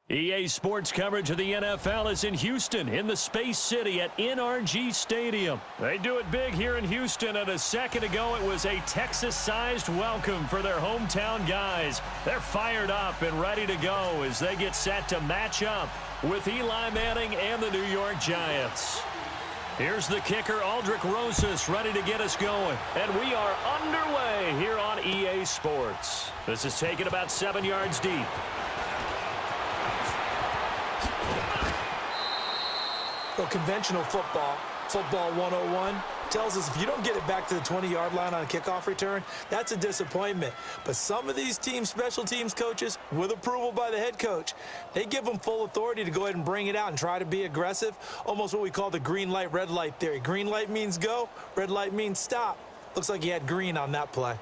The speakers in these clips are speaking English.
EA Sports coverage of the NFL is in Houston, in the Space City at NRG Stadium. They do it big here in Houston, and a second ago it was a Texas-sized welcome for their hometown guys. They're fired up and ready to go as they get set to match up with Eli Manning and the New York Giants. Here's the kicker, Riek Vs, ready to get us going. And we are underway here on EA Sports. This is taken about 7 yards deep. Well, conventional football 101, tells us if you don't get it back to the 20-yard line on a kickoff return, that's a disappointment. But some of these special teams coaches, with approval by the head coach, they give them full authority to go ahead and bring it out and try to be aggressive, almost what we call the green light, red light theory. Green light means go, red light means stop. Looks like he had green on that play.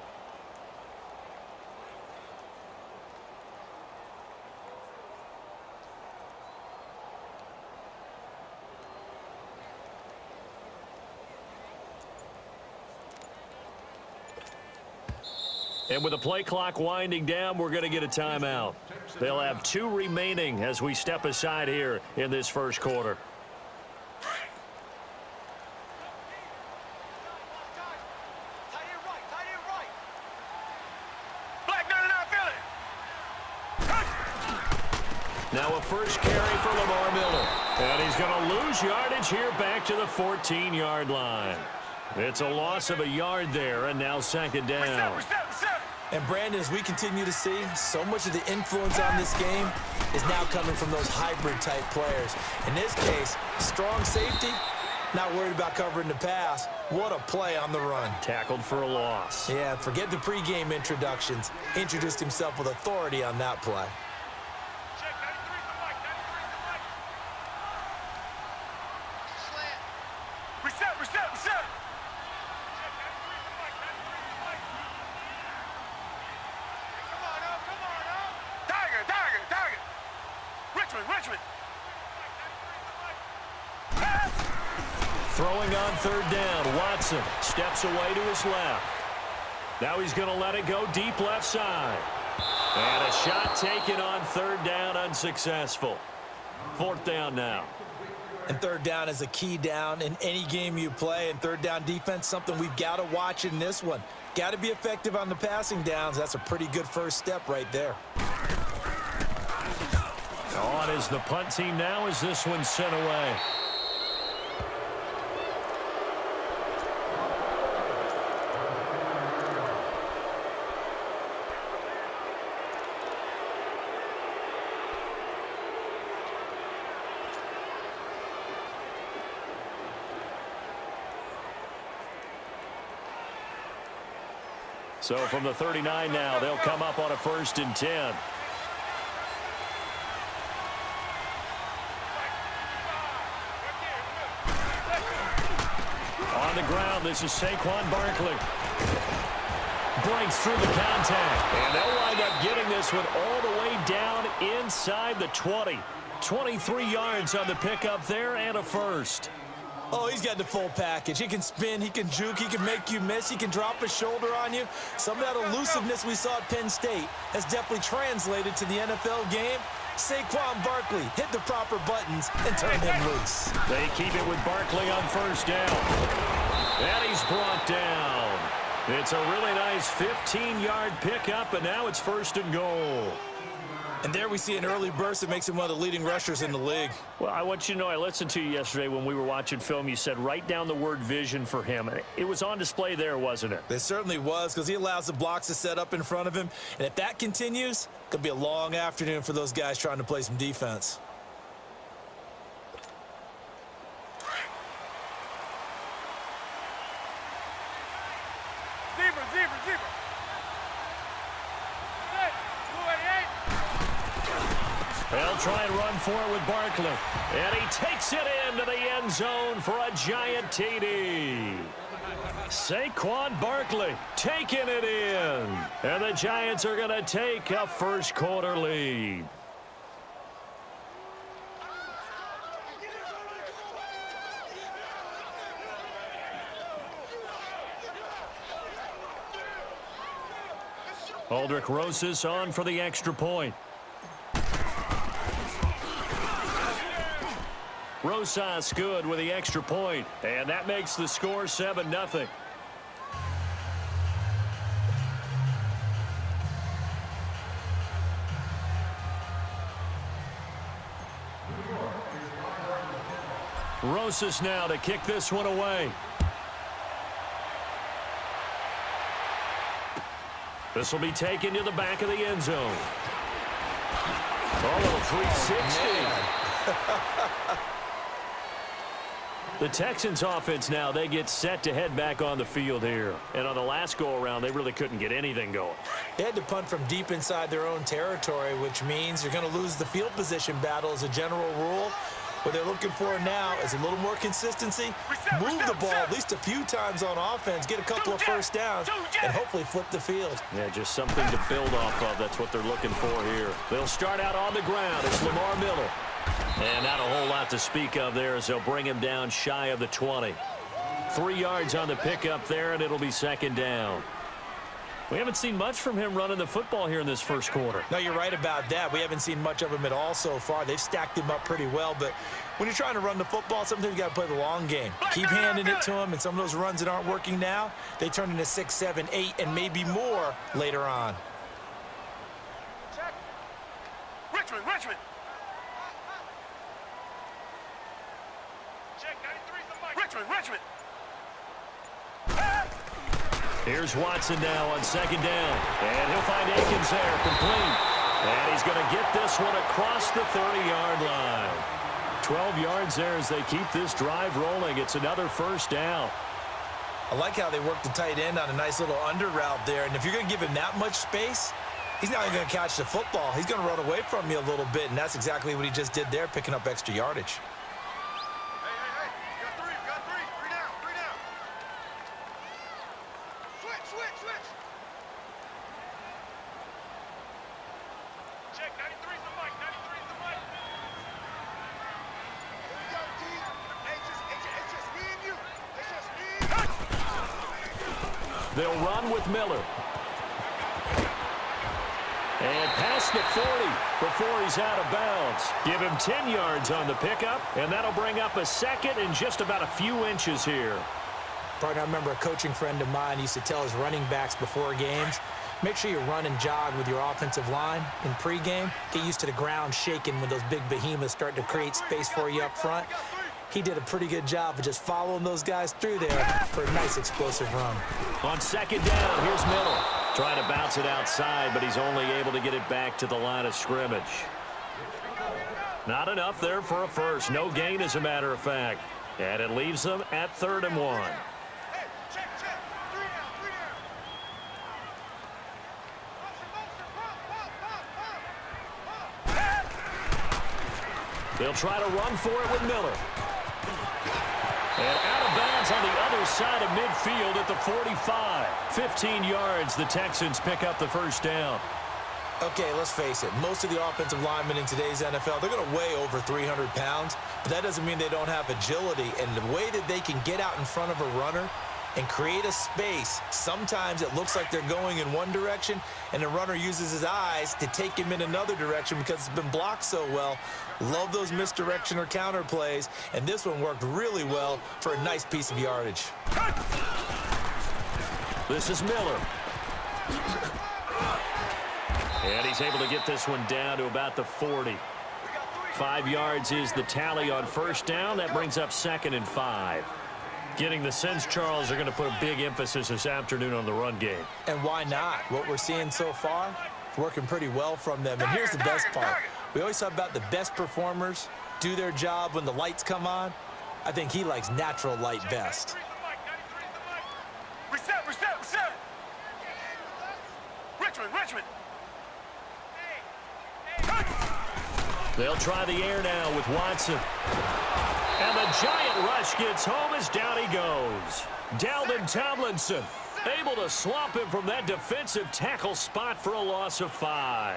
And with the play clock winding down, we're going to get a timeout. They'll have 2 remaining as we step aside here in this first quarter. Now a first carry for Lamar Miller. And he's going to lose yardage here back to the 14-yard line. It's a loss of a yard there, and now second down. And, Brandon, as we continue to see, so much of the influence on this game is now coming from those hybrid-type players. In this case, strong safety, not worried about covering the pass. What a play on the run. Tackled for a loss. Yeah, forget the pregame introductions. Introduced himself with authority on that play. Throwing on third down, Watson steps away to his left. Now he's going to let it go deep left side. And a shot taken on third down, unsuccessful. Fourth down now. And third down is a key down in any game you play. And third down defense, something we've got to watch in this one. Got to be effective on the passing downs. That's a pretty good first step right there. On is the punt team now as this one's sent away. So from the 39 now, they'll come up on a 1st and 10. On the ground, this is Saquon Barkley. Breaks through the contact. And they'll wind up getting this one all the way down inside the 20. 23 yards on the pickup there and a first. Oh, he's got the full package. He can spin, he can juke, he can make you miss, he can drop his shoulder on you. Some of that elusiveness we saw at Penn State has definitely translated to the NFL game. Saquon Barkley hit the proper buttons and turned him loose. They keep it with Barkley on first down. And he's brought down. It's a really nice 15-yard pickup, and now it's 1st and goal. And there we see an early burst that makes him one of the leading rushers in the league. Well, I want you to know, I listened to you yesterday when we were watching film. You said write down the word vision for him. It was on display there, wasn't it? It certainly was, because he allows the blocks to set up in front of him. And if that continues, it could be a long afternoon for those guys trying to play some defense. They'll try and run for it with Barkley. And he takes it into the end zone for a giant TD. Saquon Barkley taking it in. And the Giants are going to take a first quarter lead. Riek Vs on for the extra point. Rosas good with the extra point, and that makes the score 7-0. Rosas now to kick this one away. This will be taken to the back of the end zone. Oh, little 360. The Texans offense now, they get set to head back on the field here. And on the last go-around, they really couldn't get anything going. They had to punt from deep inside their own territory, which means you're going to lose the field position battle as a general rule. What they're looking for now is a little more consistency, move the ball at least a few times on offense, get a couple of first downs, and hopefully flip the field. Yeah, just something to build off of. That's what they're looking for here. They'll start out on the ground. It's Lamar Miller. And not a whole lot to speak of there as they'll bring him down shy of the 20. 3 yards on the pickup there, and it'll be second down. We haven't seen much from him running the football here in this first quarter. No, you're right about that. We haven't seen much of him at all so far. They've stacked him up pretty well, but when you're trying to run the football, sometimes you got to play the long game. Keep handing it to him, and some of those runs that aren't working now, they turn into 6, 7, 8, and maybe more later on. Check. Richmond. Check, 93's the mic. Richmond. Here's Watson now on second down. And he'll find Akins there, complete. And he's going to get this one across the 30-yard line. 12 yards there as they keep this drive rolling. It's another first down. I like how they work the tight end on a nice little under route there. And if you're going to give him that much space, he's not even going to catch the football. He's going to run away from you a little bit, and that's exactly what he just did there, picking up extra yardage. Hey. You got three. Three down. Switch. Check, 93's the mic. Here we go, D. Hey, it's just me and you. It's just me and you. They'll run with Miller. And past the 40 before he's out of bounds. Give him 10 yards on the pickup, and that'll bring up a second and just about a few inches here. Partner, I remember a coaching friend of mine used to tell his running backs before games, make sure you run and jog with your offensive line in pregame. Get used to the ground shaking when those big behemoths start to create space for you up front. He did a pretty good job of just following those guys through there for a nice explosive run. On second down, here's Miller. Trying to bounce it outside, but he's only able to get it back to the line of scrimmage. Not enough there for a first. No gain, as a matter of fact. And it leaves them at 3rd and 1. Hey, check. 3 down. Motion. They'll try to run for it with Miller. And out of bounds on the other side of midfield at the 45. 15 yards, the Texans pick up the first down. Okay, let's face it. Most of the offensive linemen in today's NFL, they're going to weigh over 300 pounds, but that doesn't mean they don't have agility. And the way that they can get out in front of a runner and create a space, sometimes it looks like they're going in one direction, and the runner uses his eyes to take him in another direction because it's been blocked so well. Love those misdirection or counter plays, and this one worked really well for a nice piece of yardage. This is Miller. And he's able to get this one down to about the 40. 5 yards is the tally on first down. That brings up 2nd and 5. Getting the sense, Charles, are going to put a big emphasis this afternoon on the run game. And why not? What we're seeing so far, working pretty well from them. And here's the best part. We always talk about the best performers do their job when the lights come on. I think he likes natural light best. Reset. Richmond. They'll try the air now with Watson. And the giant rush gets home as down he goes. Dalvin Tomlinson able to swamp him from that defensive tackle spot for a loss of 5.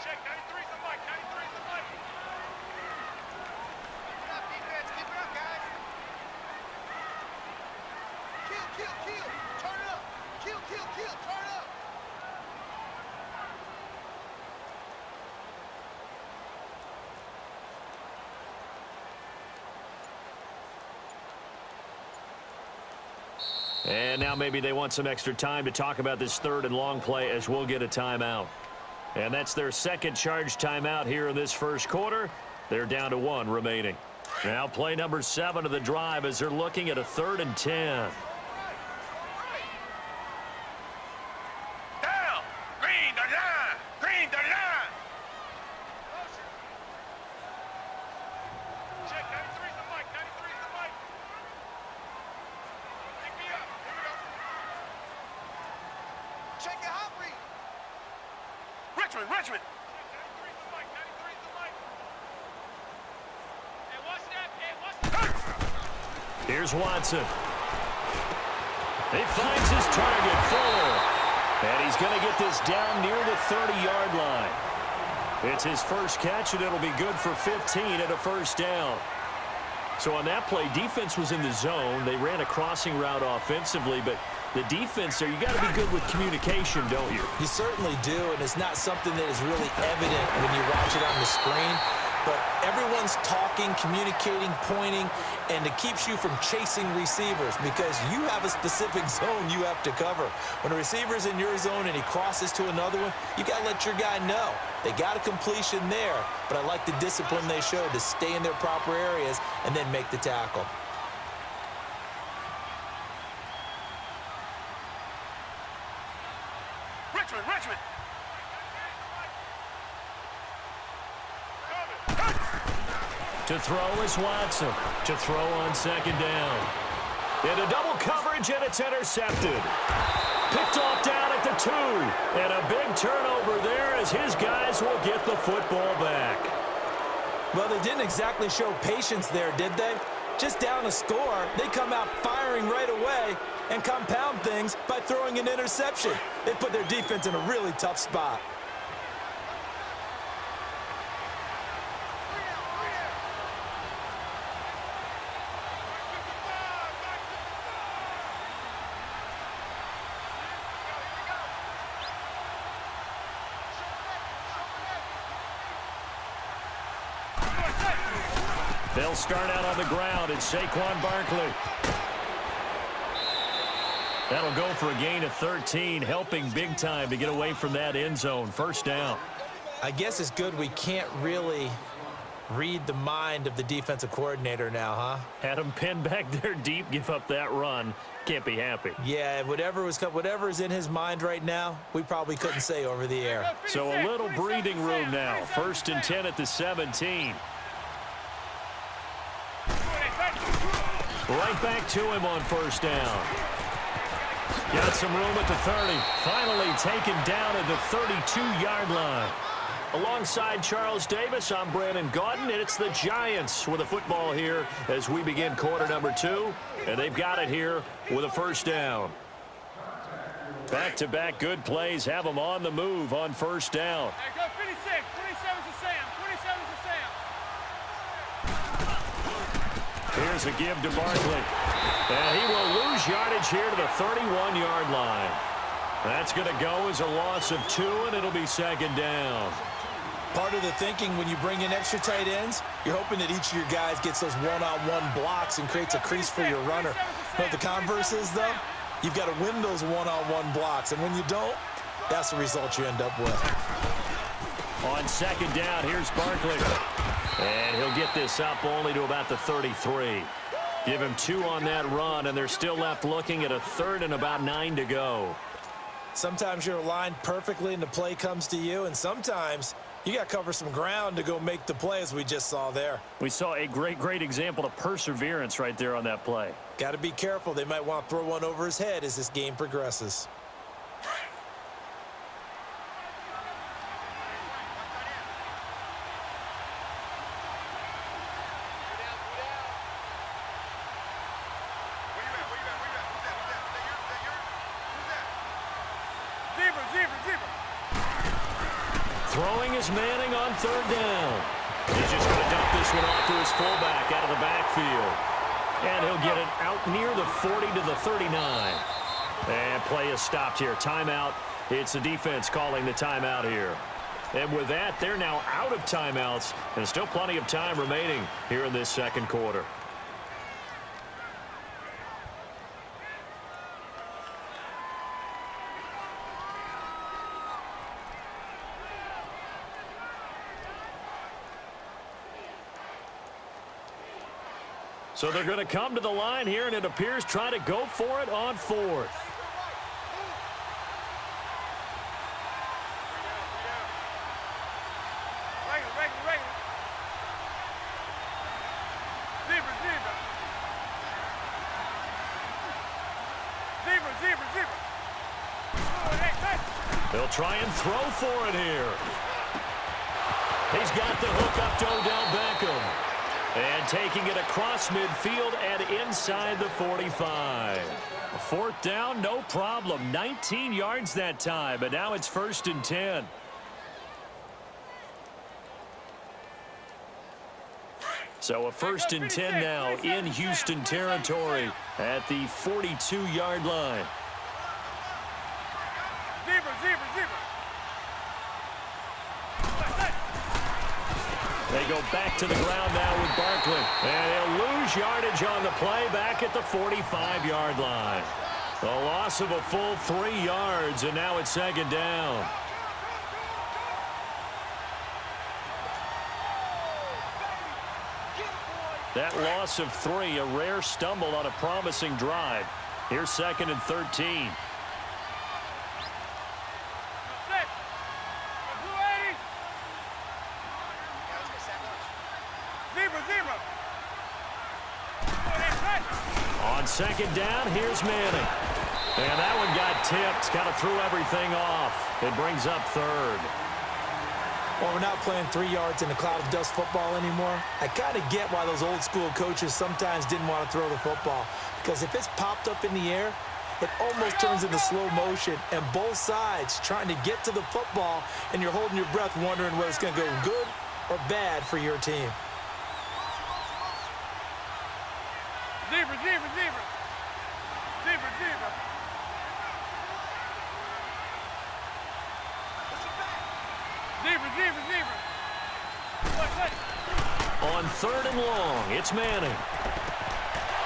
Check, 93's the mic. Keep it up, defense. Keep it up, guys. Kill. Turn it up. Kill. Turn it up. And now maybe they want some extra time to talk about this third and long play as we'll get a timeout. And that's their second charge timeout here in this first quarter. They're down to 1 remaining. Now play number 7 of the drive as they're looking at a 3rd and 10. Down. Green the line. Green the line. Check 93's the mic. 93's the mic. Pick me up. Here we go. Check your hot read. Richmond. 93's the mic. 93's the mic. Hey, what's that? Hey, what's that? Here's Watson. He finds his target, Fuller. And he's going to get this down near the 30-yard line. It's his first catch, and it'll be good for 15 at a first down. So on that play, defense was in the zone. They ran a crossing route offensively, but the defense there, you got to be good with communication, don't you? You certainly do, and it's not something that is really evident when you watch it on the screen. But everyone's talking, communicating, pointing, and it keeps you from chasing receivers because you have a specific zone you have to cover. When a receiver's in your zone and he crosses to another one, you got to let your guy know. They got a completion there, but I like the discipline they showed to stay in their proper areas and then make the tackle. Richmond. To throw is Watson. To throw on second down. Into double coverage, and it's intercepted. Picked off down at the 2. And a big turnover there as his guys will get the football back. Well, they didn't exactly show patience there, did they? Just down a score, they come out firing right away and compound things by throwing an interception. They put their defense in a really tough spot. They'll start out on the ground, and Saquon Barkley. That'll go for a gain of 13, helping big time to get away from that end zone. First down. I guess it's good we can't really read the mind of the defensive coordinator now, huh? Had him pinned back there deep, give up that run. Can't be happy. Yeah, whatever is in his mind right now, we probably couldn't say over the air. So a little breathing room now. First and 10 at the 17. Right back to him on first down. Got some room at the 30. Finally taken down at the 32-yard line. Alongside Charles Davis, I'm Brandon Gaudin, and it's the Giants with a football here as we begin quarter number 2. And they've got it here with a first down. Back-to-back good plays have them on the move on first down. Hey, go 56. 27's a Sam. 27's a Sam. Here's a give to Barkley. And he will lose yardage here to the 31-yard line. That's going to go as a loss of 2, and it'll be second down. Part of the thinking when you bring in extra tight ends, you're hoping that each of your guys gets those one-on-one blocks and creates a crease for your runner. You know what the converse is, though? You've got to win those one-on-one blocks, and when you don't, that's the result you end up with. On second down, here's Barkley. And he'll get this up only to about the 33. Give him 2 on that run, and they're still left looking at a 3rd and about 9 to go. Sometimes you're aligned perfectly and the play comes to you, and sometimes you got to cover some ground to go make the play, as we just saw there. We saw a great example of perseverance right there on that play. Got to be careful. They might want to throw one over his head as this game progresses. Throwing is Manning on third down. He's just going to dump this one off to his fullback out of the backfield. And he'll get it out near the 40 to the 39. And play is stopped here. Timeout. It's the defense calling the timeout here. And with that, they're now out of timeouts. And still plenty of time remaining here in this second quarter. So they're going to come to the line here, and it appears try to go for it on fourth. They'll try and throw for it here. He's got the hook up to Odell Beckham. And taking it across midfield and inside the 45. Fourth down, no problem. 19 yards that time, but now it's 1st and 10. So a 1st and 10 now in Houston territory at the 42-yard line. They go back to the ground now with Barkley. And he'll lose yardage on the play back at the 45-yard line. The loss of a full 3 yards, and now it's 2nd down. That loss of 3, a rare stumble on a promising drive. Here's 2nd and 13. On 2nd down, here's Manning. And that one got tipped. Kind of threw everything off. It brings up 3rd. Well, we're not playing 3 yards in a cloud of dust football anymore. I kind of get why those old school coaches sometimes didn't want to throw the football. Because if it's popped up in the air, it almost turns into slow motion. And both sides trying to get to the football, and you're holding your breath wondering whether it's going to go good or bad for your team. On 3rd and long, it's Manning.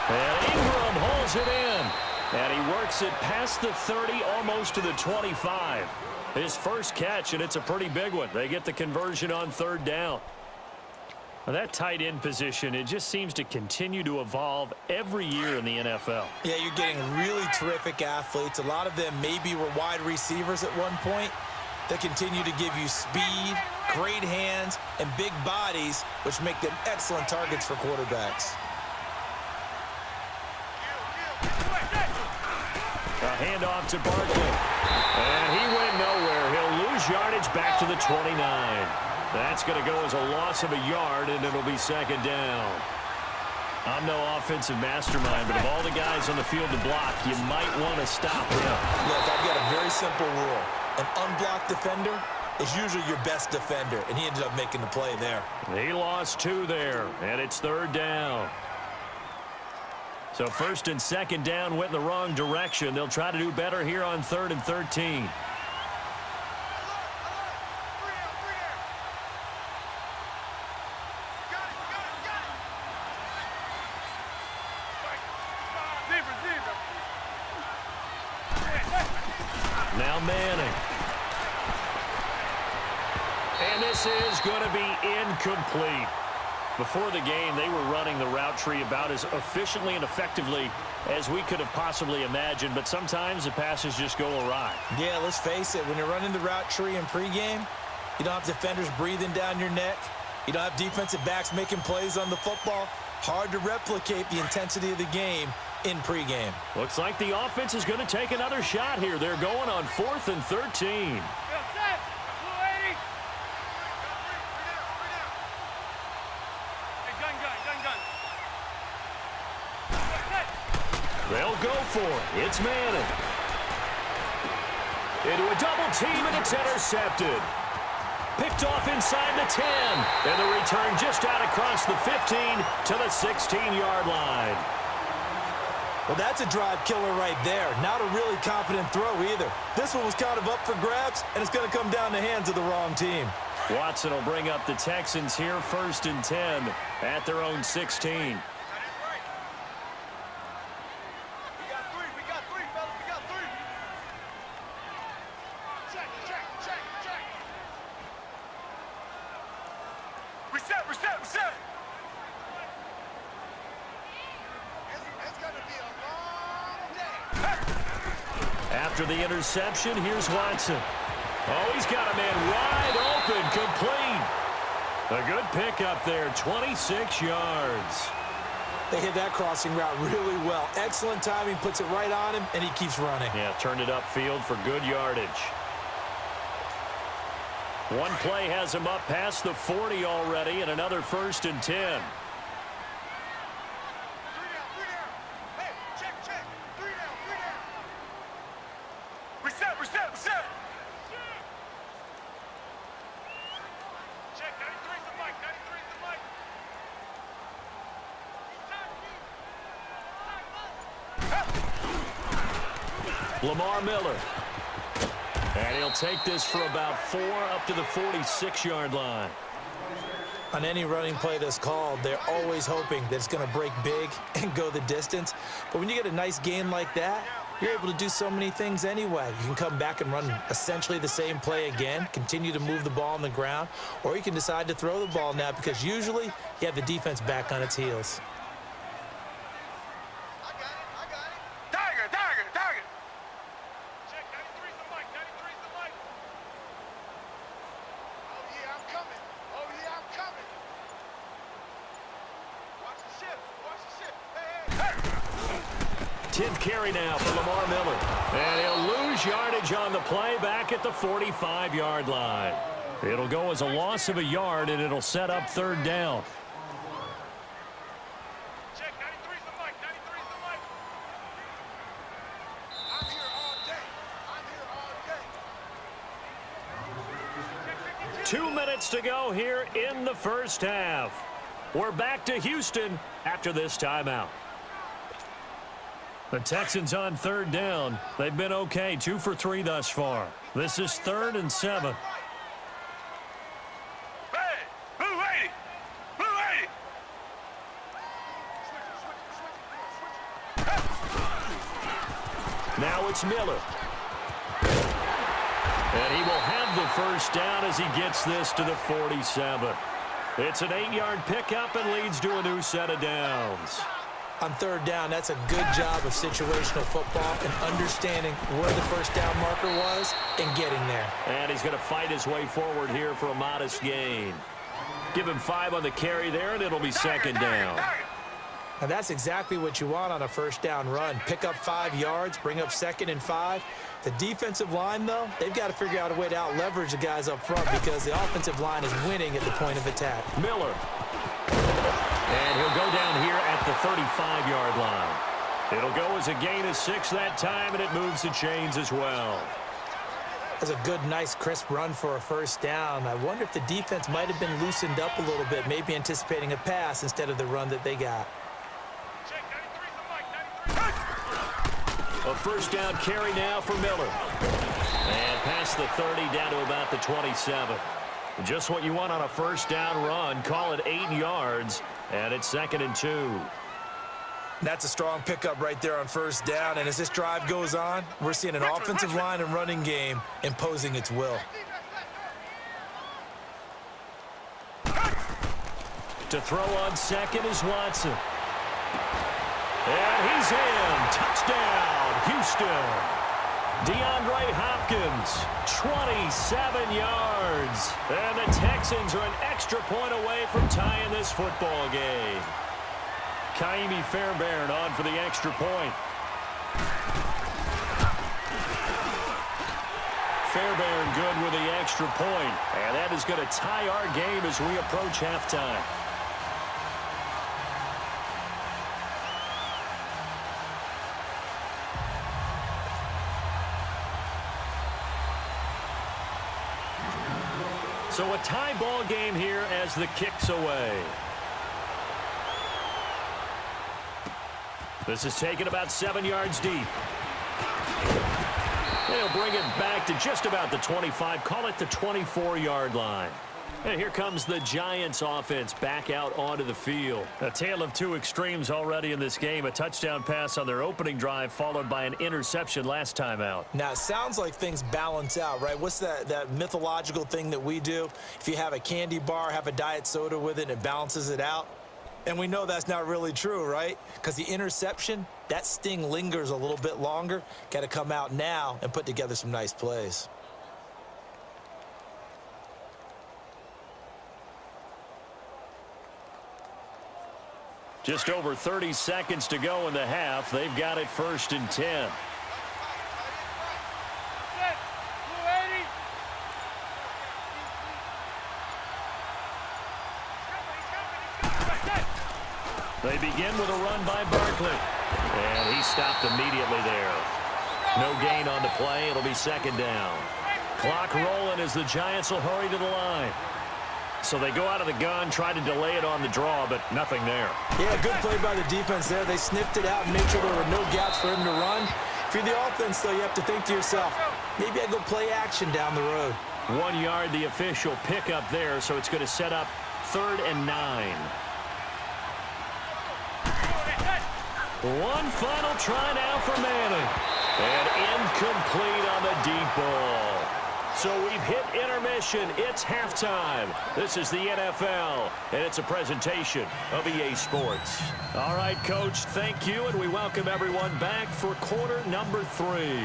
And Ingram holds it in. And he works it past the 30, almost to the 25. His first catch, and it's a pretty big one. They get the conversion on 3rd down. Well, that tight end position, it just seems to continue to evolve every year in the NFL. Yeah, you're getting really terrific athletes. A lot of them maybe were wide receivers at one point. They continue to give you speed, great hands, and big bodies, which make them excellent targets for quarterbacks. A handoff to Barkley. And he went nowhere. He'll lose yardage back to the 29. That's going to go as a loss of a yard, and it'll be 2nd down. I'm no offensive mastermind, but of all the guys on the field to block, you might want to stop him. Look, I've got a very simple rule. An unblocked defender is usually your best defender, and he ended up making the play there. He lost 2 there, and it's 3rd down. So 1st and 2nd down went in the wrong direction. They'll try to do better here on 3rd and 13. Now Manning. And this is going to be incomplete. Before the game, they were running the route tree about as efficiently and effectively as we could have possibly imagined, but sometimes the passes just go awry. Yeah, let's face it, when you're running the route tree in pregame, you don't have defenders breathing down your neck. You don't have defensive backs making plays on the football. Hard to replicate the intensity of the game in pregame. Looks like the offense is going to take another shot here. They're going on 4th and 13. They'll go for it. It's Manning. Into a double team, and it's intercepted. Picked off inside the 10. And the return just out across the 15 to the 16-yard line. Well, that's a drive killer right there. Not a really confident throw either. This one was kind of up for grabs, and it's going to come down the hands of the wrong team. Watson will bring up the Texans here, 1st and 10 at their own 16. After the interception, here's Watson. Oh, he's got a man wide open, complete. A good pickup there, 26 yards. They hit that crossing route really well. Excellent timing, puts it right on him, and he keeps running. Yeah, turned it upfield for good yardage. One play has him up past the 40 already, and another 1st and 10. 3 down, 3 down. Hey, check. 3 down, 3 down. Reset. Check, 93's the mic, 93's the mic. Lamar Miller. And he'll take this for about 4 up to the 46-yard line. On any running play that's called, they're always hoping that it's going to break big and go the distance. But when you get a nice gain like that, you're able to do so many things anyway. You can come back and run essentially the same play again, continue to move the ball on the ground, or you can decide to throw the ball now because usually you have the defense back on its heels. I got it. Target. Check, 93's the mic, 93's the mic. Oh, yeah, I'm coming. Watch the ship. Hey. 10th carry now for Lamar Miller. And he'll lose yardage on the play back at the 45-yard line. It'll go as a loss of a yard, and it'll set up 3rd down. Check, 93's the mic, 93's the mic. I'm here all day. 2 minutes to go here in the first half. We're back to Houston after this timeout. The Texans on 3rd down. They've been okay, 2 for 3 thus far. This is 3rd and 7. Hey, who ready? Now it's Miller. And he will have the 1st down as he gets this to the 47. It's an 8-yard pickup and leads to a new set of downs. On 3rd down, that's a good job of situational football and understanding where the 1st down marker was and getting there. And he's going to fight his way forward here for a modest gain. Give him 5 on the carry there, and it'll be 2nd down. Now that's exactly what you want on a 1st down run. Pick up 5 yards, bring up 2nd and 5. The defensive line, though, they've got to figure out a way to out-leverage the guys up front because the offensive line is winning at the point of attack. Miller. And he'll go down here at the 35-yard line. It'll go as a gain of 6 that time, and it moves the chains as well. That's a good, nice, crisp run for a 1st down. I wonder if the defense might have been loosened up a little bit, maybe anticipating a pass instead of the run that they got. Check, 93's the mic, 93's. A 1st down carry now for Miller. And past the 30 down to about the 27. Just what you want on a 1st down run. Call it 8 yards, and it's 2nd and 2. That's a strong pickup right there on 1st down, and as this drive goes on, we're seeing an offensive line and running game imposing its will. To throw on 2nd is Watson. And he's in. Touchdown, Houston. DeAndre Hopkins, 27 yards. And the Texans are an extra point away from tying this football game. Kaimi Fairbairn on for the extra point. Fairbairn good with the extra point. And that is going to tie our game as we approach halftime. So a tie ball game here as the kick's away. This is taken about 7 yards deep. They'll bring it back to just about the 25. Call it the 24-yard line. And here comes the Giants offense back out onto the field. A tale of 2 extremes already in this game. A touchdown pass on their opening drive followed by an interception last time out. Now, it sounds like things balance out, right? What's that mythological thing that we do? If you have a candy bar, have a diet soda with it, and it balances it out. And we know that's not really true, right? Because the interception, that sting lingers a little bit longer. Got to come out now and put together some nice plays. Just over 30 seconds to go in the half. They've got it 1st and 10. They begin with a run by Barkley. And he stopped immediately there. No gain on the play. It'll be 2nd down. Clock rolling as the Giants will hurry to the line. So they go out of the gun, try to delay it on the draw, but nothing there. Yeah, good play by the defense there. They sniffed it out and made sure there were no gaps for him to run. If you're the offense, though, you have to think to yourself, maybe I go play action down the road. 1 yard, the official pickup there, so it's going to set up 3rd and 9. One final try now for Manning. And incomplete on the deep ball. So we've hit intermission. It's halftime. This is the NFL, and it's a presentation of EA Sports. All right, Coach, thank you, and we welcome everyone back for quarter number 3.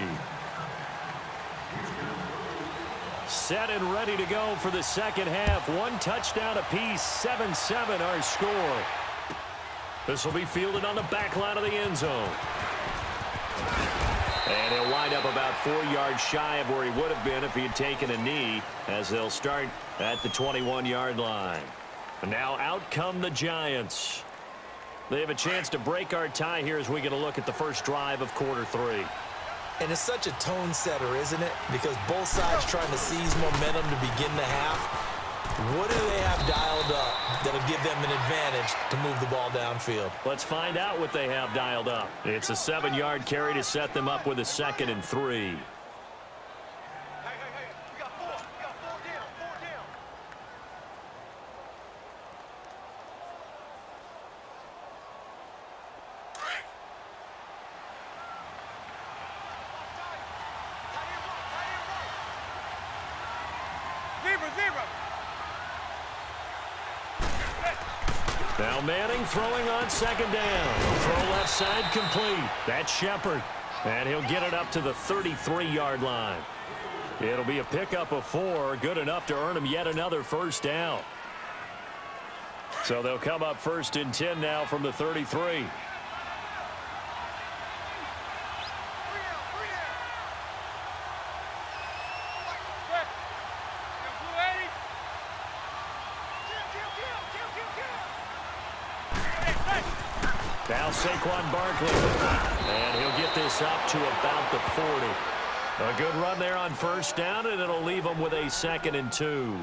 Set and ready to go for the second half. 1 touchdown apiece, 7-7 our score. This will be fielded on the back line of the end zone. And he'll wind up about 4 yards shy of where he would have been if he had taken a knee, as they'll start at the 21-yard line. And now out come the Giants. They have a chance to break our tie here as we get a look at the first drive of quarter 3. And it's such a tone setter, isn't it? Because both sides trying to seize momentum to begin the half. What do they have dialed up that'll give them an advantage to move the ball downfield? Let's find out what they have dialed up. It's a 7-yard carry to set them up with a 2nd and 3. Now Manning throwing on 2nd down. Throw left side complete. That's Shepard. And he'll get it up to the 33-yard line. It'll be a pickup of 4. Good enough to earn him yet another first down. So they'll come up 1st and 10 now from the 33. Now Saquon Barkley, and he'll get this up to about the 40. A good run there on 1st down, and it'll leave him with a 2nd and 2.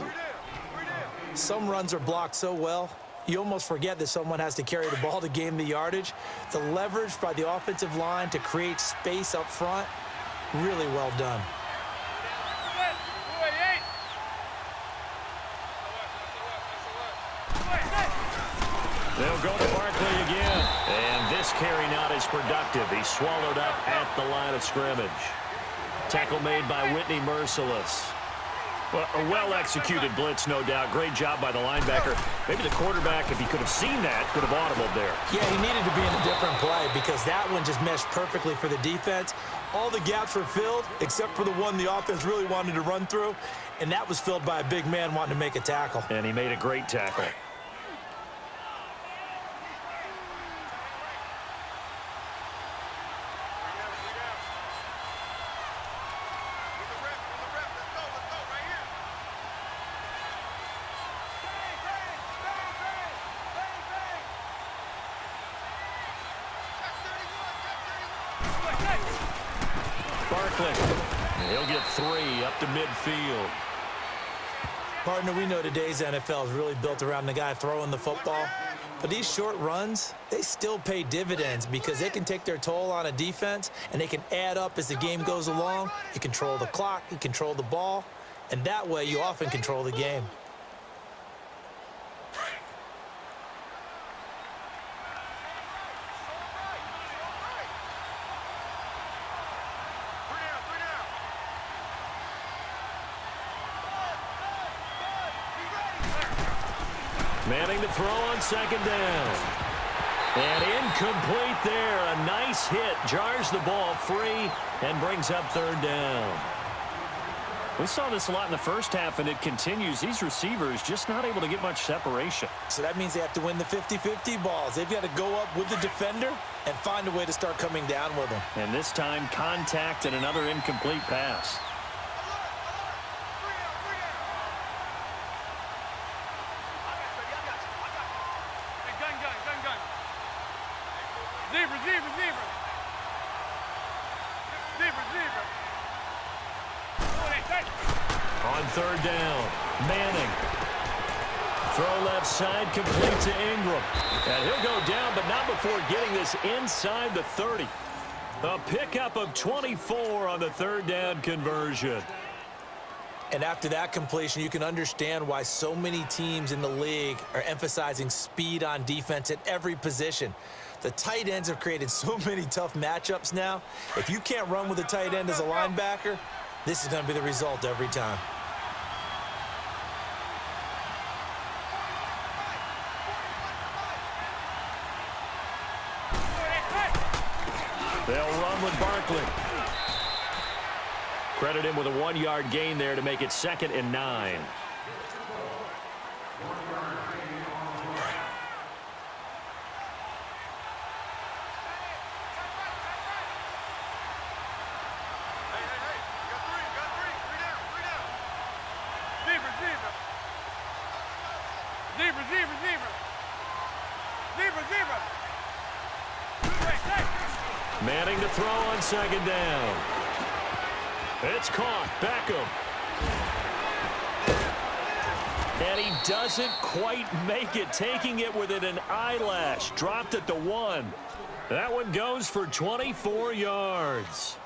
Some runs are blocked so well, you almost forget that someone has to carry the ball to gain the yardage. The leverage by the offensive line to create space up front, really well done. They'll go to Barkley again. And this carry not as productive. He's swallowed up at the line of scrimmage. Tackle made by Whitney Merciless. Well, a well-executed blitz, no doubt. Great job by the linebacker. Maybe the quarterback, if he could have seen that, could have audibled there. Yeah, he needed to be in a different play because that one just meshed perfectly for the defense. All the gaps were filled except for the one the offense really wanted to run through, and that was filled by a big man wanting to make a tackle. And he made a great tackle. Barkley, he'll get 3 up to midfield. Partner, we know today's NFL is really built around the guy throwing the football. But these short runs, they still pay dividends because they can take their toll on a defense and they can add up as the game goes along. You control the clock, you control the ball, and that way you often control the game. Manning to throw on second down. And incomplete there. A nice hit. Jars the ball free and brings up third down. We saw this a lot in the first half, and it continues. These receivers just not able to get much separation. So that means they have to win the 50-50 balls. They've got to go up with the defender and find a way to start coming down with them. And this time, contact and another incomplete pass. On third down, Manning. Throw left side, complete to Ingram. And he'll go down, but not before getting this inside the 30. A pickup of 24 on the third down conversion. And after that completion, you can understand why so many teams in the league are emphasizing speed on defense at every position. The tight ends have created so many tough matchups now. If you can't run with a tight end as a linebacker, this is going to be the result every time. They'll run with Barkley. Credit him with a 1-yard gain there to make it 2nd and 9. Manning to throw on second down. It's caught. Beckham. And he doesn't quite make it, taking it within an eyelash. Dropped at the 1. That one goes for 24 yards.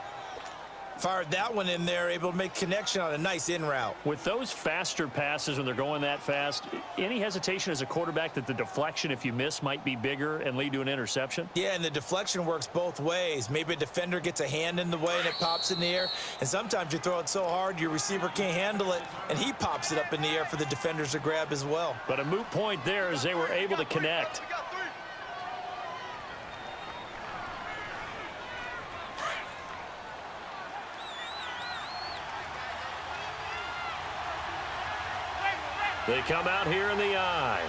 Fired that one in there, able to make connection on a nice in route. With those faster passes when they're going that fast, any hesitation as a quarterback that the deflection, if you miss, might be bigger and lead to an interception? Yeah, and the deflection works both ways. Maybe a defender gets a hand in the way and it pops in the air. And sometimes you throw it so hard your receiver can't handle it, and he pops it up in the air for the defenders to grab as well. But a moot point there as they were able to connect. They come out here in the eye.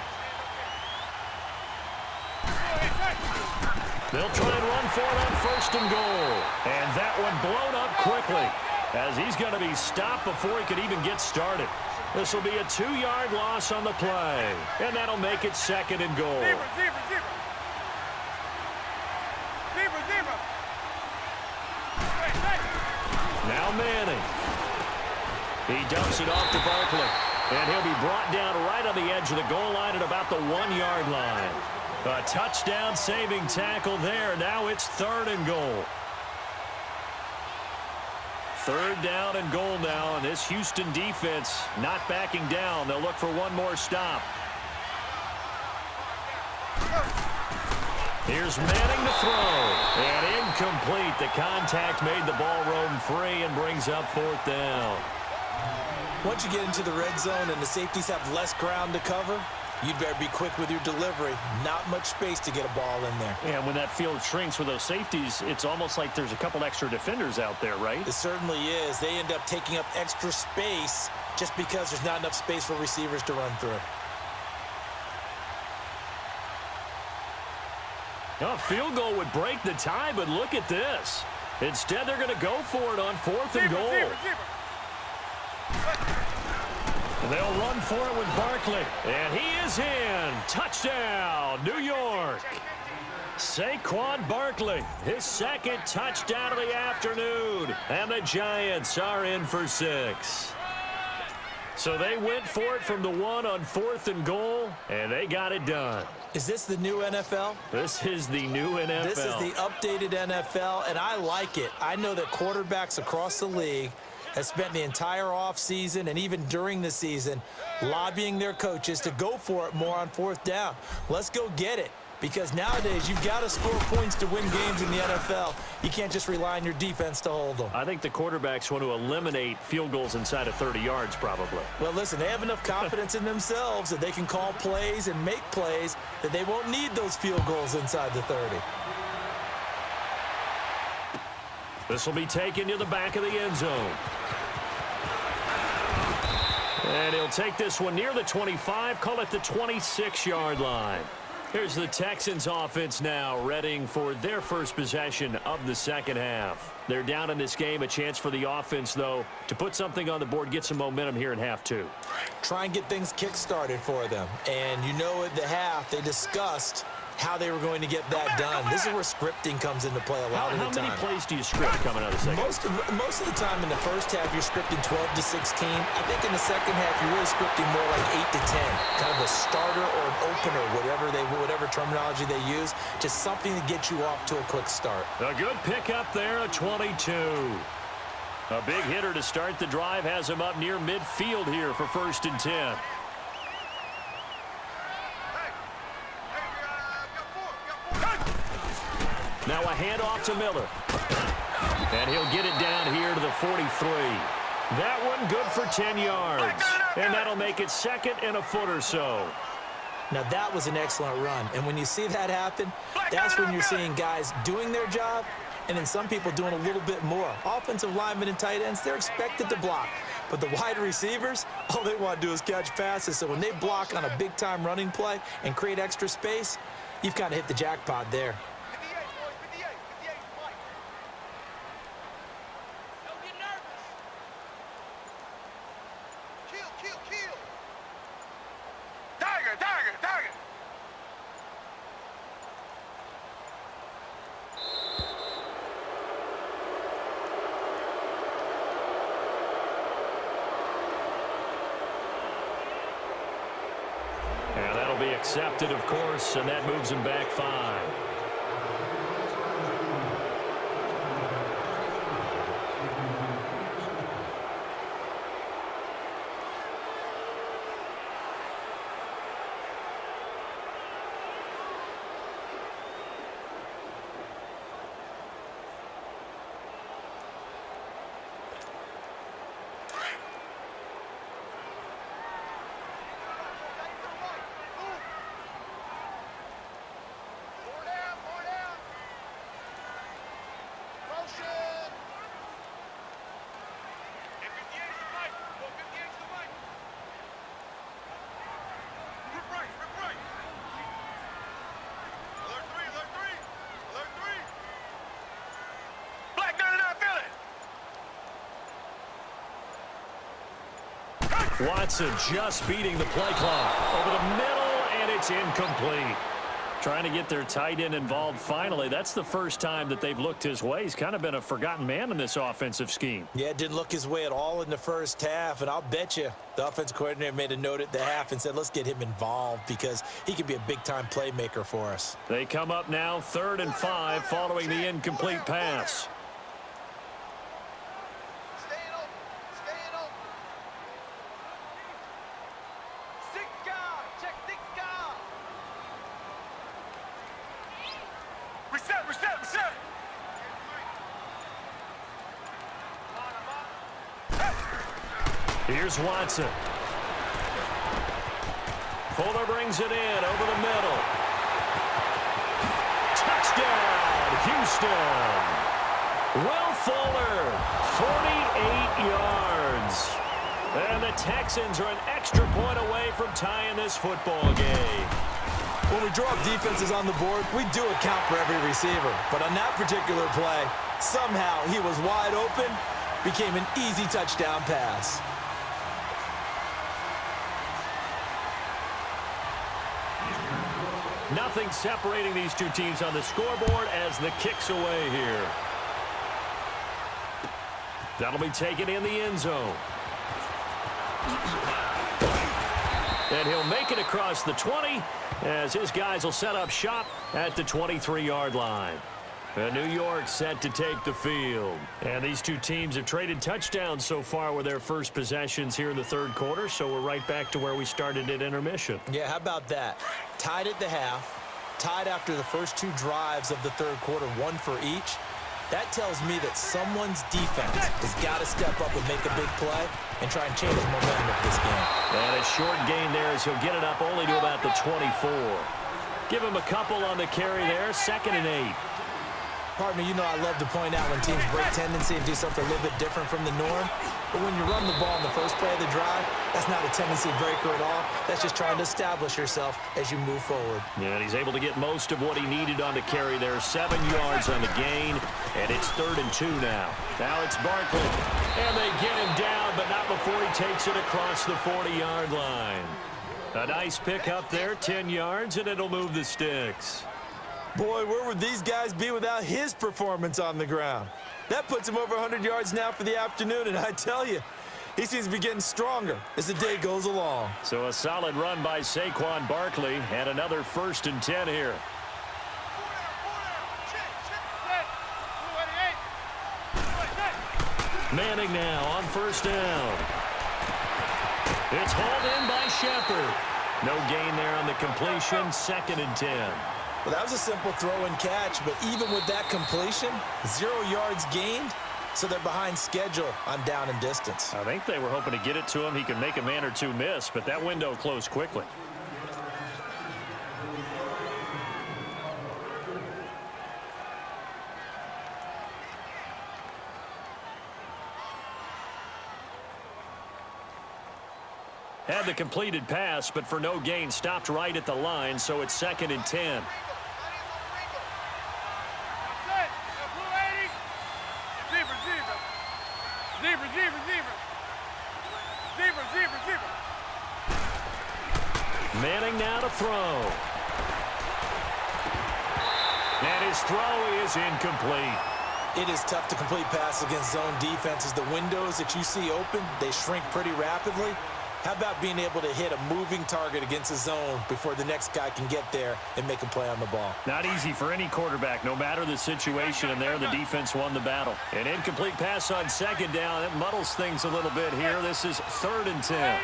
They'll try and run for it on 1st and goal. And that one blown up quickly as he's going to be stopped before he could even get started. This will be a 2-yard loss on the play. And that'll make it 2nd and goal. Now Manning. He dumps it off to Barkley. And he'll be brought down right on the edge of the goal line at about the 1-yard line. A touchdown saving tackle there. Now it's 3rd and goal. 3rd down and goal now, and this Houston defense not backing down. They'll look for one more stop. Here's Manning to throw. And incomplete. The contact made the ball roam free and brings up 4th down. Once you get into the red zone and the safeties have less ground to cover, you'd better be quick with your delivery. Not much space to get a ball in there. And when that field shrinks with those safeties, it's almost like there's a couple extra defenders out there, right? It certainly is. They end up taking up extra space just because there's not enough space for receivers to run through. A field goal would break the tie, but look at this. Instead, they're going to go for it on 4th and goal. They'll run for it with Barkley. And he is in. Touchdown, New York. Saquon Barkley, his 2nd touchdown of the afternoon. And the Giants are in for 6. So they went for it from the 1 on 4th and goal, and they got it done. Is this the new NFL? This is the new NFL. This is the updated NFL, and I like it. I know that quarterbacks across the league have spent the entire offseason and even during the season lobbying their coaches to go for it more on 4th down. Let's go get it. because nowadays you've got to score points to win games in the NFL. You can't just rely on your defense to hold them. I think the quarterbacks want to eliminate field goals inside of 30 yards probably. Well, listen, they have enough confidence in themselves that they can call plays and make plays that they won't need those field goals inside the 30. This will be taken to the back of the end zone. And he'll take this one near the 25, call it the 26-yard line. Here's the Texans offense now, readying for their first possession of the second half. They're down in this game, a chance for the offense, though, to put something on the board, get some momentum here in half two. Try and get things kick-started for them. And you know at the half, they discussed how they were going to get that done. This is where scripting comes into play a lot of the time. How many plays do you script coming out of the second? Most of the time in the first half, you're scripting 12 to 16. I think in the second half, you're really scripting more like 8 to 10. Kind of a starter or an opener, whatever terminology they use. Just something to get you off to a quick start. A good pickup there, a 22. A big hitter to start the drive has him up near midfield here for 1st and 10. Now a handoff to Miller. And he'll get it down here to the 43. That one good for 10 yards. And that'll make it 2nd and a foot or so. Now that was an excellent run. And when you see that happen, that's when you're seeing guys doing their job and then some people doing a little bit more. Offensive linemen and tight ends, they're expected to block. But the wide receivers, all they want to do is catch passes. So when they block on a big-time running play and create extra space, you've kind of hit the jackpot there. And that'll be accepted, of course, and that moves him back 5. Watson just beating the play clock over the middle, and it's incomplete. Trying to get their tight end involved finally. That's the first time that they've looked his way. He's kind of been a forgotten man in this offensive scheme. Yeah, it didn't look his way at all in the first half, and I'll bet you the offensive coordinator made a note at the half and said, let's get him involved because he could be a big-time playmaker for us. They come up now 3rd and 5 following the incomplete pass. Here's Watson. Fuller brings it in over the middle. Touchdown, Houston. Will Fuller, 48 yards. And the Texans are an extra point away from tying this football game. When we draw up defenses on the board, we do account for every receiver. But on that particular play, somehow he was wide open, became an easy touchdown pass. Nothing separating these two teams on the scoreboard as the kick's away here. That'll be taken in the end zone. And he'll make it across the 20 as his guys will set up shop at the 23-yard line. And New York set to take the field. And these two teams have traded touchdowns so far with their first possessions here in the third quarter, so we're right back to where we started at intermission. Yeah, how about that? Tied at the half. tied after the first 2 drives of the third quarter, 1 for each. That tells me that someone's defense has got to step up and make a big play and try and change the momentum of this game. And a short gain there as he'll get it up only to about the 24. Give him a couple on the carry there, 2nd and 8. Partner, you know I love to point out when teams break tendency and do something a little bit different from the norm. But when you run the ball in the first play of the drive, that's not a tendency breaker at all. That's just trying to establish yourself as you move forward. Yeah, and he's able to get most of what he needed on the carry there. 7 yards on the gain, and it's 3rd and 2 now. Now it's Barkley, and they get him down, but not before he takes it across the 40-yard line. A nice pick up there, 10 yards, and it'll move the sticks. Boy, where would these guys be without his performance on the ground? That puts him over 100 yards now for the afternoon, and I tell you, he seems to be getting stronger as the day goes along. So a solid run by Saquon Barkley, and another 1st and 10 here. Manning now on 1st down. It's hauled in by Shepard. No gain there on the completion, 2nd and 10. Well, that was a simple throw and catch, but even with that completion, 0 yards gained, so they're behind schedule on down and distance. I think they were hoping to get it to him. He could make a man or 2 miss, but that window closed quickly. Had the completed pass, but for no gain, stopped right at the line, so it's 2nd and 10. Manning now to throw. And his throw is incomplete. It is tough to complete passes against zone defenses. The windows that you see open, they shrink pretty rapidly. How about being able to hit a moving target against a zone before the next guy can get there and make a play on the ball? Not easy for any quarterback, no matter the situation, and there the defense won the battle. An incomplete pass on 2nd down. It muddles things a little bit here. This is 3rd and 10.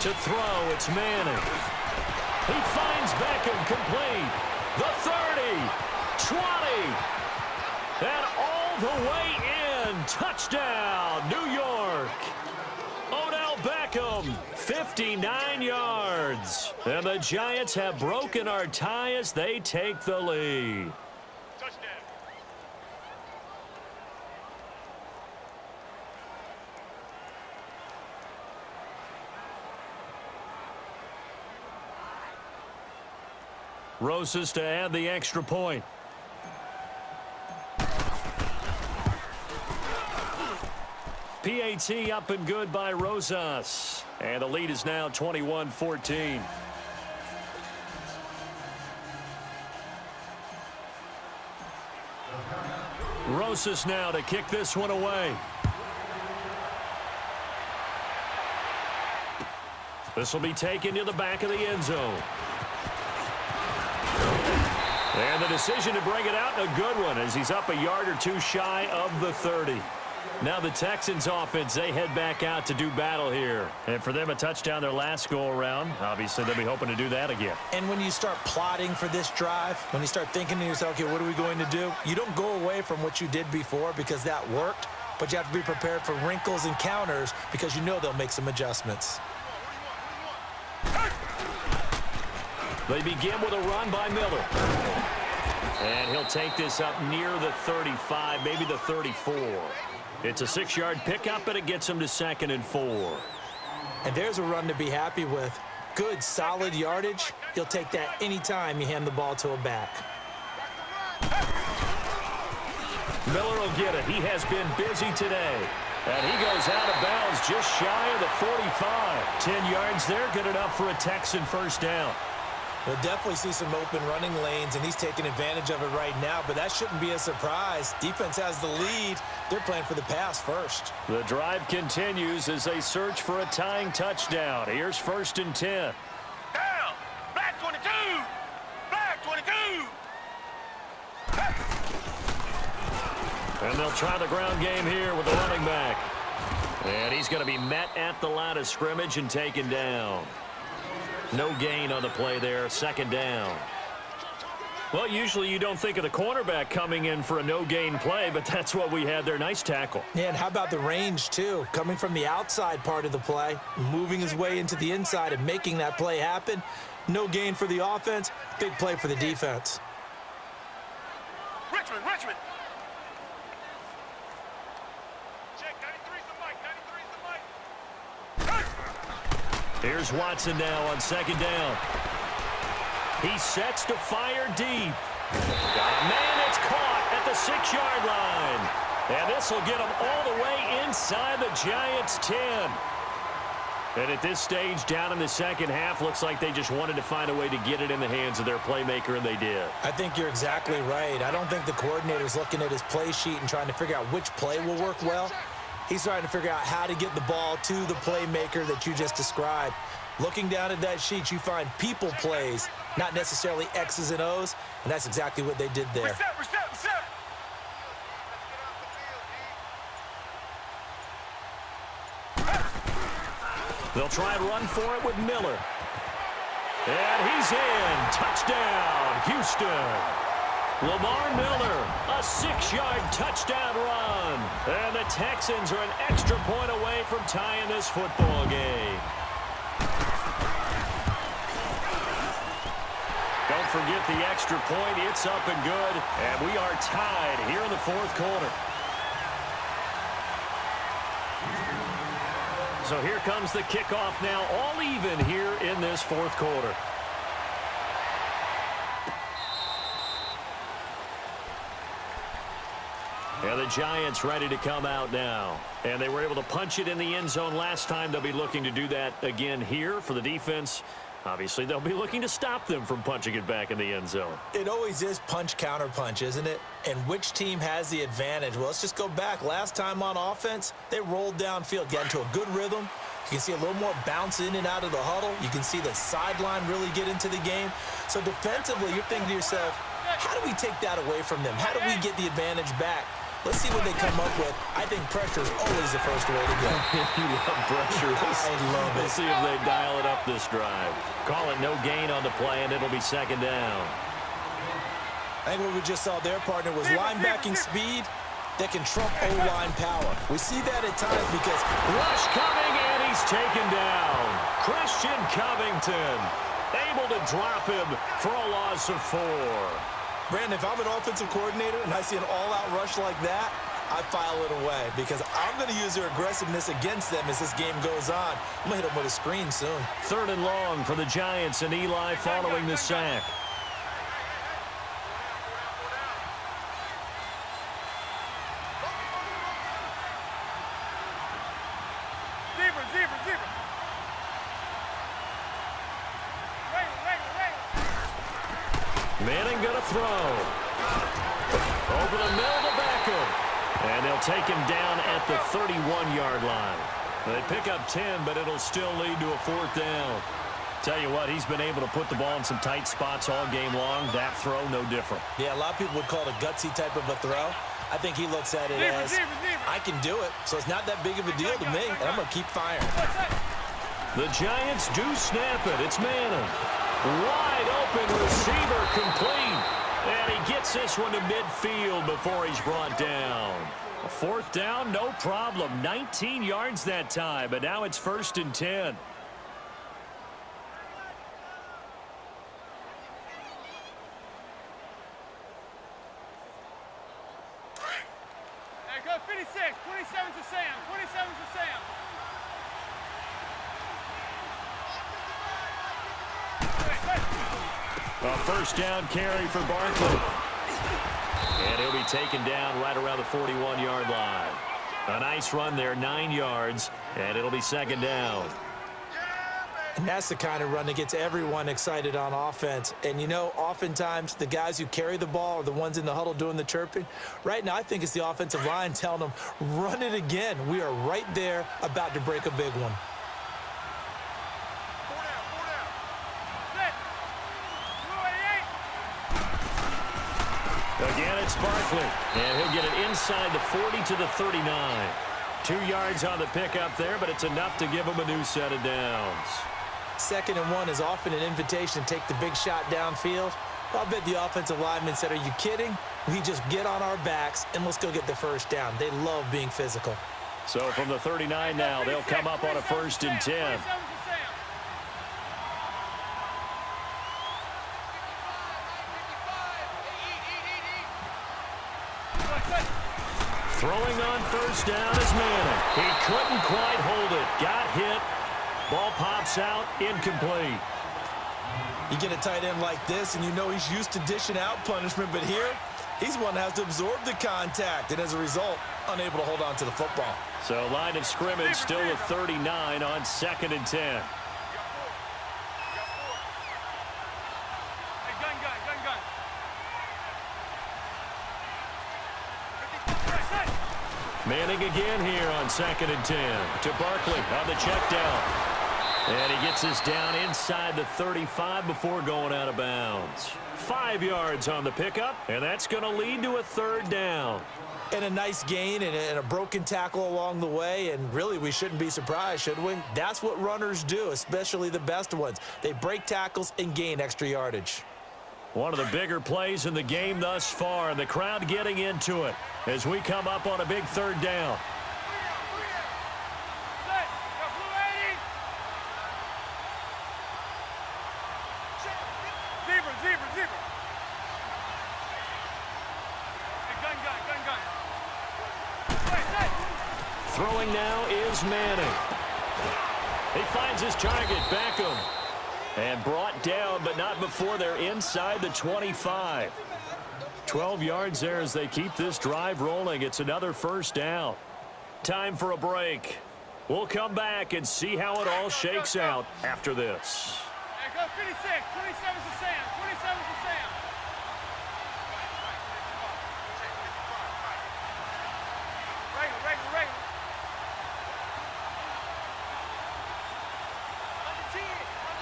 To throw, it's Manning. He finds Beckham complete. The 30, 20, and all the way in. Touchdown, New York. Odell Beckham, 59 yards. And the Giants have broken our tie as they take the lead. Rosas to add the extra point. PAT up and good by Rosas. And the lead is now 21-14. Rosas now to kick this one away. This will be taken to the back of the end zone. And the decision to bring it out, a good one, as he's up a yard or 2 shy of the 30. Now the Texans offense, they head back out to do battle here. And for them, a touchdown their last go-around. Obviously, they'll be hoping to do that again. And when you start plotting for this drive, when you start thinking to yourself, okay, what are we going to do? You don't go away from what you did before because that worked, but you have to be prepared for wrinkles and counters because you know they'll make some adjustments. They begin with a run by Miller. And he'll take this up near the 35, maybe the 34. It's a 6-yard pickup, and it gets him to 2nd and 4. And there's a run to be happy with. Good, solid yardage. He'll take that anytime you hand the ball to a back. Miller will get it. He has been busy today. And he goes out of bounds just shy of the 45. 10 yards there, good enough for a Texan 1st down. We'll definitely see some open running lanes, and he's taking advantage of it right now, but that shouldn't be a surprise. Defense has the lead. They're playing for the pass first. The drive continues as they search for a tying touchdown. Here's 1st and 10. Down! Black 22! Black 22! And they'll try the ground game here with the running back. And he's going to be met at the line of scrimmage and taken down. No gain on the play there, second down. Well, usually you don't think of the cornerback coming in for a no-gain play, but that's what we had there. Nice tackle. Yeah, and how about the range, too? Coming from the outside part of the play, moving his way into the inside and making that play happen. No gain for the offense, big play for the defense. Richmond. Check, 93's the mic, Here's Watson now on second down. He sets to fire deep. Man, it's caught at the 6-yard line. And this will get him all the way inside the Giants' 10. And at this stage, down in the second half, looks like they just wanted to find a way to get it in the hands of their playmaker, and they did. I think you're exactly right. I don't think the coordinator's looking at his play sheet and trying to figure out which play will work well. He's trying to figure out how to get the ball to the playmaker that you just described. Looking down at that sheet, you find people plays, not necessarily X's and O's, and that's exactly what they did there. Reset. They'll try and run for it with Miller. And he's in. Touchdown, Houston. Lamar Miller, a 6-yard touchdown run. And the Texans are an extra point away from tying this football game. Don't forget the extra point. It's up and good. And we are tied here in the fourth quarter. So here comes the kickoff now, all even here in this fourth quarter. And the Giants ready to come out now. And they were able to punch it in the end zone last time. They'll be looking to do that again here for the defense. Obviously, they'll be looking to stop them from punching it back in the end zone. It always is punch-counter-punch, isn't it? And which team has the advantage? Well, let's just go back. Last time on offense, they rolled downfield, got into a good rhythm. You can see a little more bounce in and out of the huddle. You can see the sideline really get into the game. So defensively, you're thinking to yourself, how do we take that away from them? How do we get the advantage back? Let's see what they come up with. I think pressure is always the first way to go. You love pressure. I love it. We'll see if they dial it up this drive. Call it no gain on the play, and it'll be second down. I think what we just saw there, partner, was linebacking speed that can trump O-line power. We see that at times because rush coming, and he's taken down. Christian Covington able to drop him for a loss of 4. Brandon, if I'm an offensive coordinator and I see an all-out rush like that, I file it away because I'm going to use their aggressiveness against them as this game goes on. I'm going to hit them with a screen soon. Third and long for the Giants, and Eli following the sack. Zebra. Manning going to throw. Over the middle to Beckham. And they'll take him down at the 31-yard line. They pick up 10, but it'll still lead to a fourth down. Tell you what, he's been able to put the ball in some tight spots all game long. That throw, no different. Yeah, a lot of people would call it a gutsy type of a throw. I think he looks at it as, I can do it, so it's not that big of a deal to me, and I'm going to keep firing. The Giants do snap it. It's Manning. Wide open receiver complete. And he gets this one to midfield before he's brought down. A fourth down, no problem. 19 yards that time, but now it's 1st and 10. There goes 56. 27's to Sam. 27's to Sam. A first down carry for Barkley. And he'll be taken down right around the 41-yard line. A nice run there, 9 yards, and it'll be second down. And that's the kind of run that gets everyone excited on offense. And, you know, oftentimes the guys who carry the ball are the ones in the huddle doing the chirping. Right now, I think it's the offensive line telling them, run it again. We are right there about to break a big one. Again, it's Barkley, and he'll get it inside the 40 to the 39. 2 yards on the pickup there, but it's enough to give him a new set of downs. 2nd and 1 is often an invitation to take the big shot downfield. I'll bet the offensive lineman said, are you kidding? We just get on our backs and let's go get the first down. They love being physical. So from the 39 now, they'll come up on a 1st and 10. Throwing on 1st down is Manning. He couldn't quite hold it. Got hit. Ball pops out. Incomplete. You get a tight end like this, and you know he's used to dishing out punishment, but here, he's one that has to absorb the contact, and as a result, unable to hold on to the football. So line of scrimmage still with 39 on 2nd and 10. Manning again here on 2nd and 10 to Barkley on the check down. And he gets us down inside the 35 before going out of bounds. 5 yards on the pickup, and that's going to lead to a 3rd down. And a nice gain and a broken tackle along the way, and really we shouldn't be surprised, should we? That's what runners do, especially the best ones. They break tackles and gain extra yardage. One of the bigger plays in the game thus far, and the crowd getting into it as we come up on a big 3rd down. Throwing now is Manning. He finds his target, Beckham. And brought down, but not before they're inside the 25. 12 yards there as they keep this drive rolling. It's another 1st down. Time for a break. We'll come back and see how it all shakes out after this. Hey, go 56. 27's the Sam. 27's the Sam. Regular. Under 10.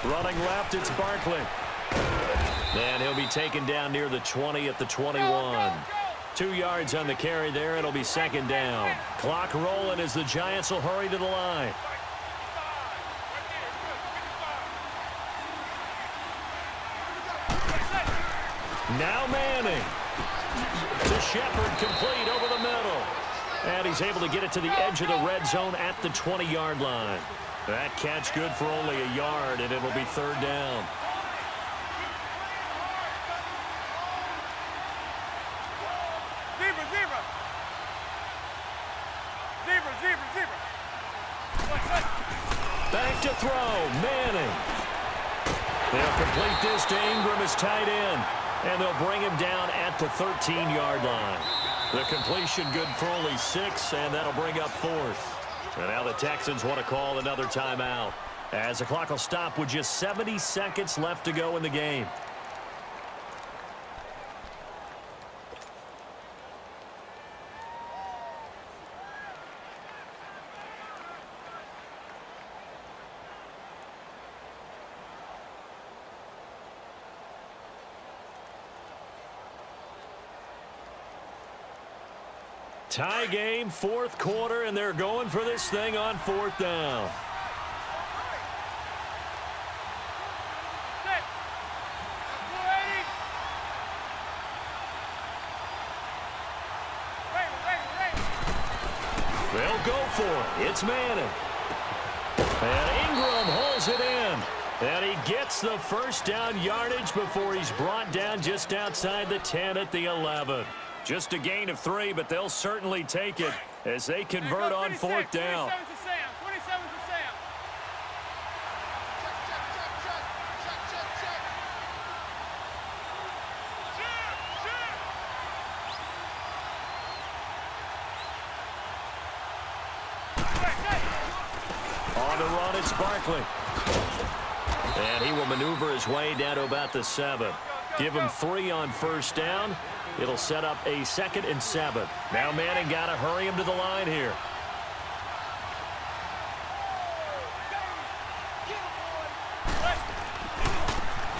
Running left, it's Barkley. And he'll be taken down near the 20 at the 21. 2 yards on the carry there. It'll be 2nd down. Clock rolling as the Giants will hurry to the line. Now Manning. To Shepard, complete over the middle. And he's able to get it to the edge of the red zone at the 20-yard line. That catch good for only a yard, and it'll be 3rd down. Zebra. Back to throw, Manning. They'll complete this to Ingram as tight end, and they'll bring him down at the 13-yard line. The completion good for only 6, and that'll bring up 4th. And now the Texans want to call another timeout, as the clock will stop with just 70 seconds left to go in the game. Tie game, 4th quarter, and they're going for this thing on 4th down. They'll go for it. It's Manning. And Ingram holds it in. And he gets the 1st down yardage before he's brought down just outside the 10 at the 11. Just a gain of 3, but they'll certainly take it as they convert on 4th down. 27's the Sam. On the run, it's Barkley. And he will maneuver his way down to about the 7. Give him 3 on 1st down. It'll set up a 2nd and 7. Now Manning got to hurry him to the line here.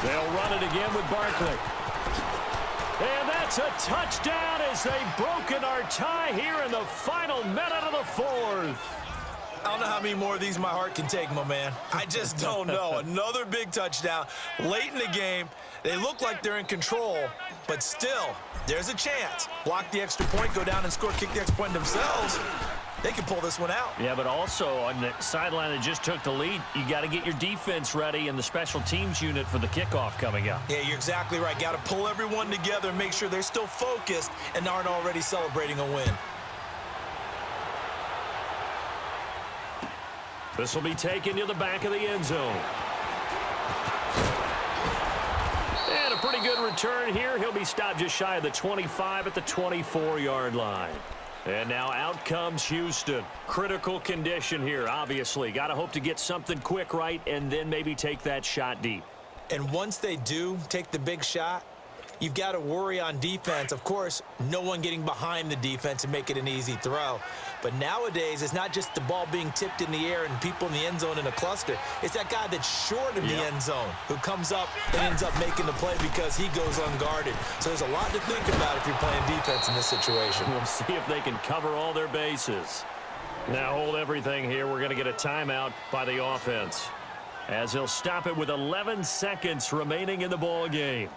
They'll run it again with Barkley. And that's a touchdown as they've broken our tie here in the final minute of the 4th. I don't know how many more of these my heart can take, my man. I just don't know. Another big touchdown late in the game. They look like they're in control, but still, there's a chance. Block the extra point, go down and score, kick the extra point themselves. They can pull this one out. Yeah, but also on the sideline that just took the lead, you got to get your defense ready and the special teams unit for the kickoff coming up. Yeah, you're exactly right. Got to pull everyone together and make sure they're still focused and aren't already celebrating a win. This will be taken to the back of the end zone. And a pretty good return here. He'll be stopped just shy of the 25 at the 24-yard line. And now out comes Houston. Critical condition here, obviously. Got to hope to get something quick right and then maybe take that shot deep. And once they do take the big shot, you've got to worry on defense. Of course, no one getting behind the defense and make it an easy throw. But nowadays, it's not just the ball being tipped in the air and people in the end zone in a cluster. It's that guy that's short of the end zone who comes up and ends up making the play because he goes unguarded. So there's a lot to think about if you're playing defense in this situation. We'll see if they can cover all their bases. Now hold everything here. We're going to get a timeout by the offense, as he'll stop it with 11 seconds remaining in the ball game.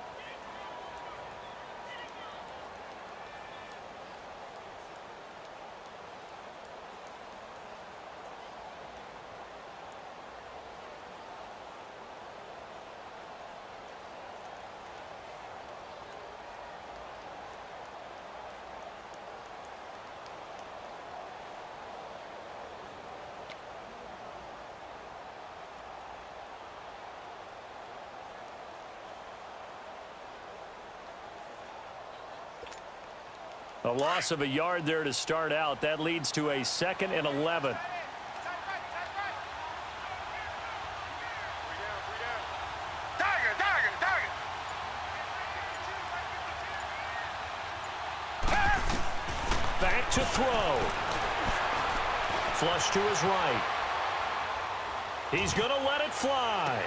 A loss of a yard there to start out. That leads to a 2nd and 11. Back to throw. Flush to his right. He's going to let it fly.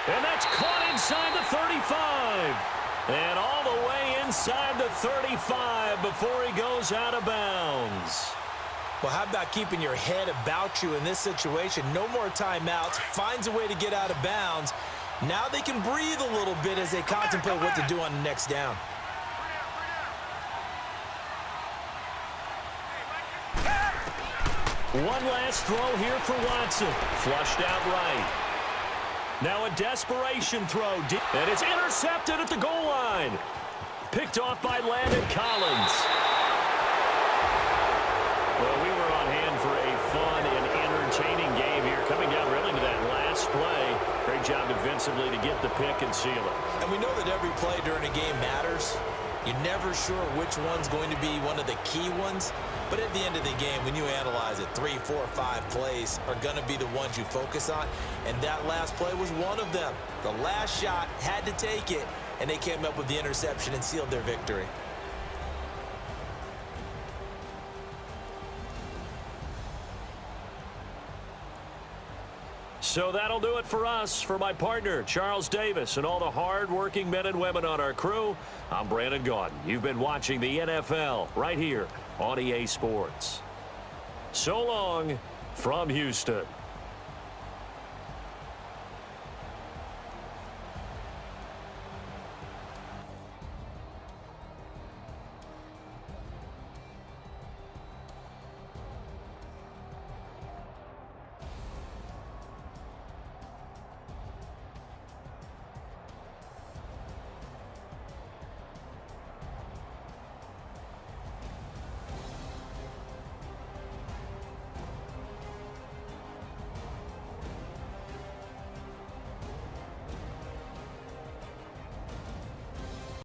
And that's caught inside the 35. And all the way inside the 35 before he goes out of bounds. Well, how about keeping your head about you in this situation? No more timeouts. Finds a way to get out of bounds. Now they can breathe a little bit as they contemplate what to do on the next down. One last throw here for Watson. Flushed out right. Now a desperation throw. And it's intercepted at the goal line. Picked off by Landon Collins. Well, we were on hand for a fun and entertaining game here. Coming down really to that last play. Great job defensively to get the pick and seal it. And we know that every play during a game matters. You're never sure which one's going to be one of the key ones. But at the end of the game, when you analyze it, 3, 4, 5 plays are going to be the ones you focus on. And that last play was one of them. The last shot had to take it, and they came up with the interception and sealed their victory. So that'll do it for us. For my partner, Charles Davis, and all the hard-working men and women on our crew, I'm Brandon Gaudin. You've been watching the NFL right here on EA Sports. So long from Houston.